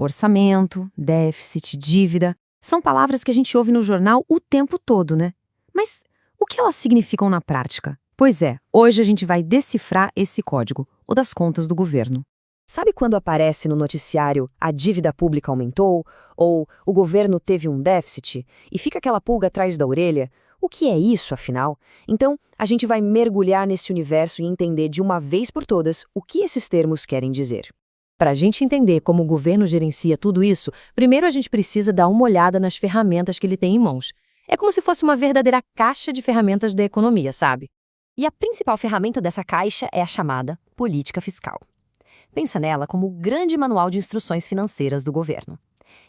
Orçamento, déficit, dívida, são palavras que a gente ouve no jornal o tempo todo, né? Mas o que elas significam na prática? Pois é, hoje a gente vai decifrar esse código, o das contas do governo. Sabe quando aparece no noticiário a dívida pública aumentou ou o governo teve um déficit e fica aquela pulga atrás da orelha? O que é isso, afinal? Então, a gente vai mergulhar nesse universo e entender de uma vez por todas o que esses termos querem dizer. Para a gente entender como o governo gerencia tudo isso, primeiro a gente precisa dar uma olhada nas ferramentas que ele tem em mãos. É como se fosse uma verdadeira caixa de ferramentas da economia, sabe? E a principal ferramenta dessa caixa é a chamada política fiscal. Pensa nela como o grande manual de instruções financeiras do governo.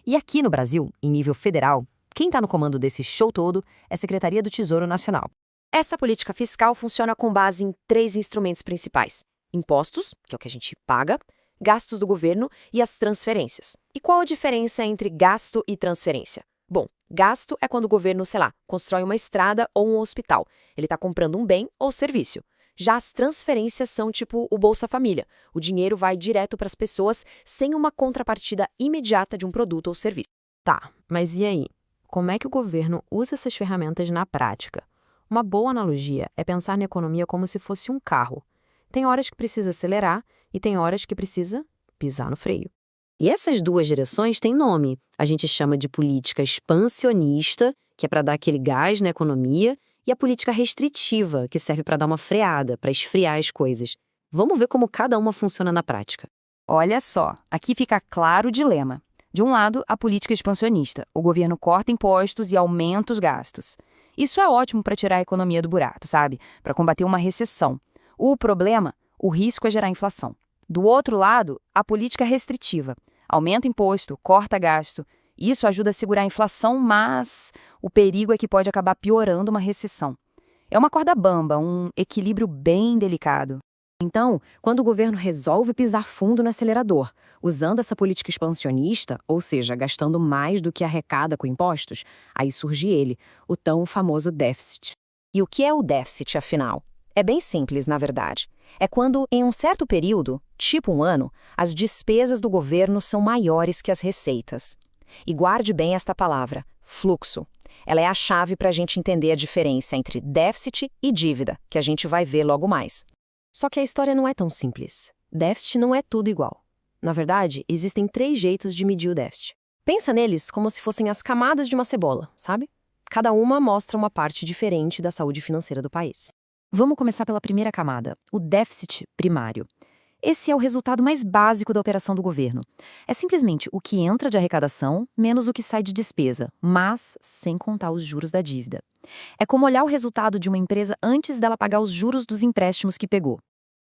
E aqui no Brasil, em nível federal, quem está no comando desse show todo é a Secretaria do Tesouro Nacional. Essa política fiscal funciona com base em 3 instrumentos principais: impostos, que é o que a gente paga, gastos do governo e as transferências. E qual a diferença entre gasto e transferência? Bom, gasto é quando o governo, constrói uma estrada ou um hospital. Ele está comprando um bem ou serviço. Já as transferências são tipo o Bolsa Família. O dinheiro vai direto para as pessoas sem uma contrapartida imediata de um produto ou serviço. Tá, mas e aí? Como é que o governo usa essas ferramentas na prática? Uma boa analogia é pensar na economia como se fosse um carro. Tem horas que precisa acelerar e tem horas que precisa pisar no freio. E essas duas direções têm nome. A gente chama de política expansionista, que é para dar aquele gás na economia, e a política restritiva, que serve para dar uma freada, para esfriar as coisas. Vamos ver como cada uma funciona na prática. Olha só, aqui fica claro o dilema. De um lado, a política expansionista. O governo corta impostos e aumenta os gastos. Isso é ótimo para tirar a economia do buraco, sabe? Para combater uma recessão. O problema, o risco é gerar inflação. Do outro lado, a política restritiva. Aumenta imposto, corta gasto. Isso ajuda a segurar a inflação, mas o perigo é que pode acabar piorando uma recessão. É uma corda bamba, um equilíbrio bem delicado. Então, quando o governo resolve pisar fundo no acelerador, usando essa política expansionista, ou seja, gastando mais do que arrecada com impostos, aí surge ele, o tão famoso déficit. E o que é o déficit, afinal? É bem simples, na verdade. É quando, em um certo período, tipo um ano, as despesas do governo são maiores que as receitas. E guarde bem esta palavra, fluxo. Ela é a chave para a gente entender a diferença entre déficit e dívida, que a gente vai ver logo mais. Só que a história não é tão simples. Déficit não é tudo igual. Na verdade, existem 3 jeitos de medir o déficit. Pensa neles como se fossem as camadas de uma cebola, sabe? Cada uma mostra uma parte diferente da saúde financeira do país. Vamos começar pela primeira camada, o déficit primário. Esse é o resultado mais básico da operação do governo. É simplesmente o que entra de arrecadação menos o que sai de despesa, mas sem contar os juros da dívida. É como olhar o resultado de uma empresa antes dela pagar os juros dos empréstimos que pegou.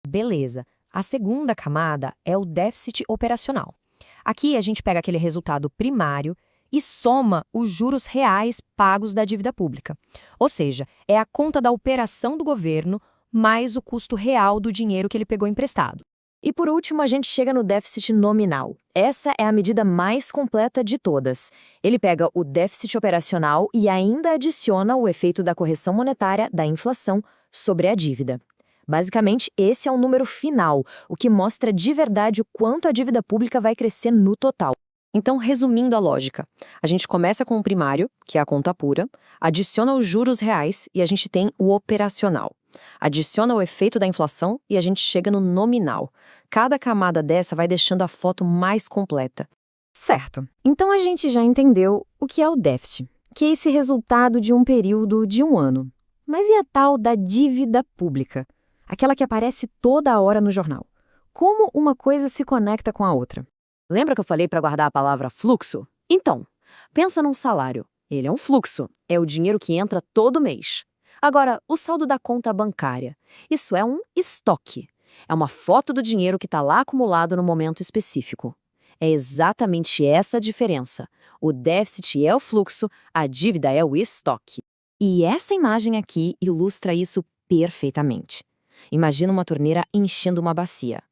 Beleza. A segunda camada é o déficit operacional. Aqui a gente pega aquele resultado primário e soma os juros reais pagos da dívida pública. Ou seja, é a conta da operação do governo mais o custo real do dinheiro que ele pegou emprestado. E por último, a gente chega no déficit nominal. Essa é a medida mais completa de todas. Ele pega o déficit operacional e ainda adiciona o efeito da correção monetária da inflação sobre a dívida. Basicamente, esse é o número final, o que mostra de verdade o quanto a dívida pública vai crescer no total. Então, resumindo a lógica, a gente começa com o primário, que é a conta pura, adiciona os juros reais e a gente tem o operacional. Adiciona o efeito da inflação e a gente chega no nominal. Cada camada dessa vai deixando a foto mais completa. Certo. Então a gente já entendeu o que é o déficit, que é esse resultado de um período de um ano. Mas e a tal da dívida pública? Aquela que aparece toda hora no jornal. Como uma coisa se conecta com a outra? Lembra que eu falei para guardar a palavra fluxo? Então, pensa num salário. Ele é um fluxo, é o dinheiro que entra todo mês. Agora, o saldo da conta bancária. Isso é um estoque. É uma foto do dinheiro que está lá acumulado no momento específico. É exatamente essa a diferença. O déficit é o fluxo, a dívida é o estoque. E essa imagem aqui ilustra isso perfeitamente. Imagina uma torneira enchendo uma bacia.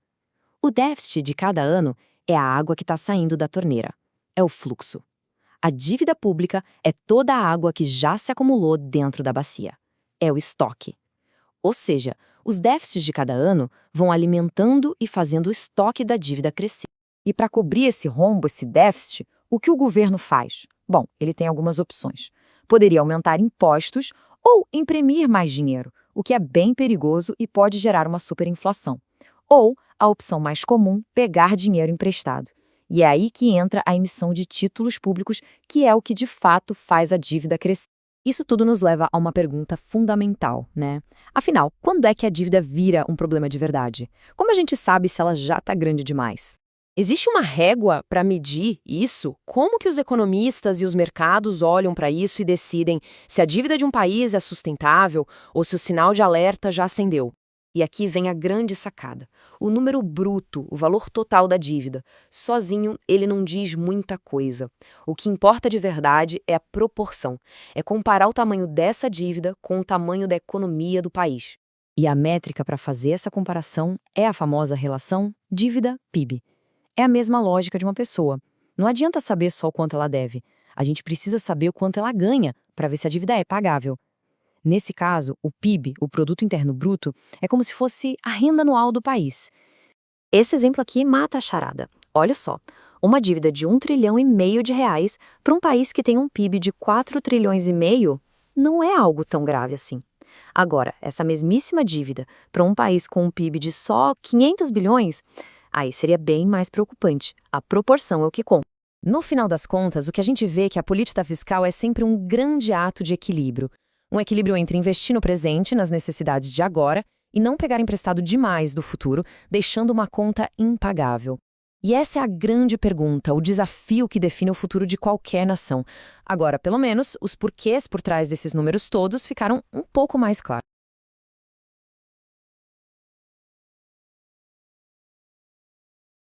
O déficit de cada ano é a água que está saindo da torneira. É o fluxo. A dívida pública é toda a água que já se acumulou dentro da bacia. É o estoque. Ou seja, os déficits de cada ano vão alimentando e fazendo o estoque da dívida crescer. E para cobrir esse rombo, esse déficit, o que o governo faz? Bom, ele tem algumas opções. Poderia aumentar impostos ou imprimir mais dinheiro, o que é bem perigoso e pode gerar uma superinflação. Ou, a opção mais comum, pegar dinheiro emprestado. E é aí que entra a emissão de títulos públicos, que é o que de fato faz a dívida crescer. Isso tudo nos leva a uma pergunta fundamental, né? Afinal, quando é que a dívida vira um problema de verdade? Como a gente sabe se ela já está grande demais? Existe uma régua para medir isso? Como que os economistas e os mercados olham para isso e decidem se a dívida de um país é sustentável ou se o sinal de alerta já acendeu? E aqui vem a grande sacada. O número bruto, o valor total da dívida, sozinho ele não diz muita coisa. O que importa de verdade é a proporção. É comparar o tamanho dessa dívida com o tamanho da economia do país. E a métrica para fazer essa comparação é a famosa relação dívida-PIB. É a mesma lógica de uma pessoa. Não adianta saber só o quanto ela deve. A gente precisa saber o quanto ela ganha para ver se a dívida é pagável. Nesse caso, o PIB, o Produto Interno Bruto, é como se fosse a renda anual do país. Esse exemplo aqui mata a charada. Olha só, uma dívida de 1,5 trilhão de reais para um país que tem um PIB de 4,5 trilhões não é algo tão grave assim. Agora, essa mesmíssima dívida para um país com um PIB de só 500 bilhões, aí seria bem mais preocupante. A proporção é o que conta. No final das contas, o que a gente vê é que a política fiscal é sempre um grande ato de equilíbrio. Um equilíbrio entre investir no presente, nas necessidades de agora, e não pegar emprestado demais do futuro, deixando uma conta impagável. E essa é a grande pergunta, o desafio que define o futuro de qualquer nação. Agora, pelo menos, os porquês por trás desses números todos ficaram um pouco mais claros.